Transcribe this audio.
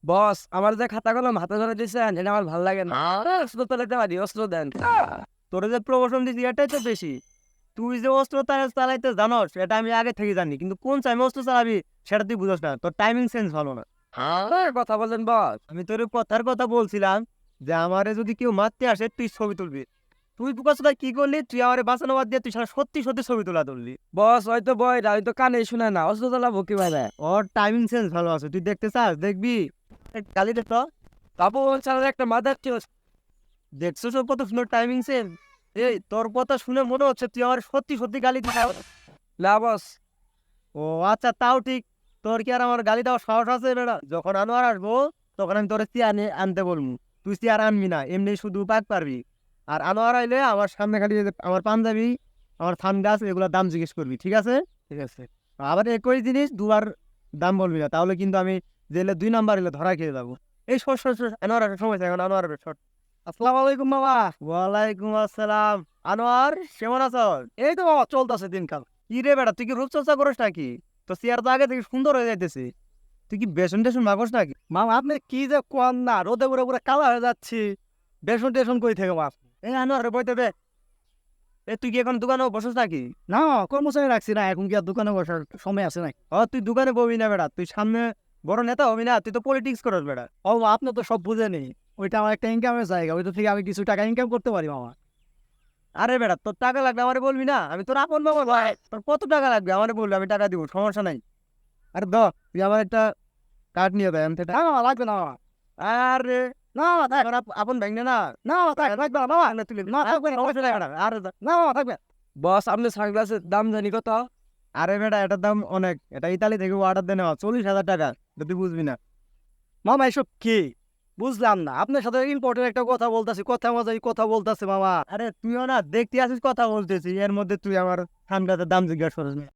বস, আমার যে খাতা কলম হাতে ধরে দিচ্ছেন এটা আমার ভালো লাগে না। অস্ত্র চালাতে পারি, অস্ত্র দেন। তোর যে প্রমোশন দিছি এটাই তো বেশি। তুই যে অস্ত্র চালাইতে জানোস এটা আমি আগে থেকে জানি, কিন্তু কোন টাইমে অস্ত্র চালাবি সেটা তুই বুঝোস না। তোর টাইমিং সেন্স ভালো না। কথা বলেন বস। আমি তোর কথার কথা বলছিলাম যে আমারে যদি কেউ মারতে আসে তুই ছবি তুলবি। তুই বুকাসোদা কি করলি? তুই আমারে বাঁচানো বাদ দিয়ে তুই সারা সত্যি সত্যি ছবি তোলা তুললি। বস হয়তো বয়রা, হয়তো কানে শুনে না, অস্ত্র চালাবো কিভাবে? ওর টাইমিং সেন্স ভালো আছে, তুই দেখতে চাস দেখবি। কালিটা তো তারপর চালার একটা মাদার চোস। দেখছো সব কত সুন্দর টাইমিং সেন্স। এই তোর কথা শুনে মনে হচ্ছে তুই আমার সত্যি সত্যি গালি দিস। না বস। ও আচ্ছা, তাও ঠিক। তোর কি আর আমার গালি দেওয়ার সাহস আছে বেটা? যখন আনোয়ার আসবো তখন আমি তোর চেয়ার আনতে বলবো। তুই চেয়ার আনবি না, এমনি শুধু পাক পারবি। আর আনোয়ার আইলে আমার সামনে খালি এই যে আমার পাঞ্জাবি, আমার সানগ্লাস এগুলোর দাম জিজ্ঞেস করবি, ঠিক আছে? ঠিক আছে। আবার একই জিনিস দুবার দাম বলবি না, তাহলে কিন্তু আমি জেলে 2 নাম্বার এলে ধরা খেয়ে যাবো। এই সর সর সর, আনোয়ার আসার সময় আছে এখন, আনোয়ার আসবে, সর। আসসালামু আলাইকুম বাবা। ওয়ালাইকুম আসসালাম। আনোয়ার, কেমন আছো? এই তো বাবা, চলতেছে দিনকাল। কি রে বেটা, তুই কি রূপচর্চা করিস নাকি? তো চেয়ার তো আগে থেকে সুন্দর হয়ে যাইতেছে। তুই কি বেসন টেসন মাগস নাকি? মামা আপনি কি যে কোন না, রোদে পুরো পুরো কালা হয়ে যাচ্ছি। বেসন টেসন কই থেকে মাপ? এই আনোয়ার বইতে দে। এ তুই কি এখন দোকানে বসস নাকি? না, কর্মচারী রাখছি না, এখন কি আর দোকানে বসার সময় আছে নাকি? তুই দোকানে ববি না বেটা, তুই সামনে বড় নেতা হবি না, তুই তো পলিটিক্স করস বেটা। ও আপনি তো সব বুঝেনি। ওইটা আমার একটা ইনকামের জায়গা, ওইটা থেকে আমি কিছু টাকা ইনকাম করতে পারি মামা। আরে বেটা, তোর টাকা লাগবে আমারে বলবি না? আমি তোর আপন বাবা ভাই, তোর কত টাকা লাগবে আমারে বলবি, আমি টাকা দিব, সমস্যা নাই। আরে তুই আমার একটা কার্ড নিয়ে দেয় আনতে। না মামা, লাগবে না মামা। আরে না মামা থাক। তোর আপন ব্যাংক না? না মামা থাক, লাগবে না মামা। তুই না থাকবে না, সমস্যা নাই বেটা, আরে না মামা থাকবে। বস, আপনি সানগ্লাসের দাম জানি কত? আরে বেটা, এটার দাম অনেক। এটা ইতালি থেকে অর্ডার দেয় নেওয়া, 40,000 টাকা। তুই বুঝবি না। মামা এসব কি? বুঝলাম না, আপনার সাথে ইম্পর্টেন্ট একটা কথা বলতেছি, কথা মজাই কথা বলতেছে মামা। আরে তুইও না দেখতে আসিস কথা বলতেছি, এর মধ্যে তুই আমার সানগ্লাসের দাম জিজ্ঞাসা করিস না।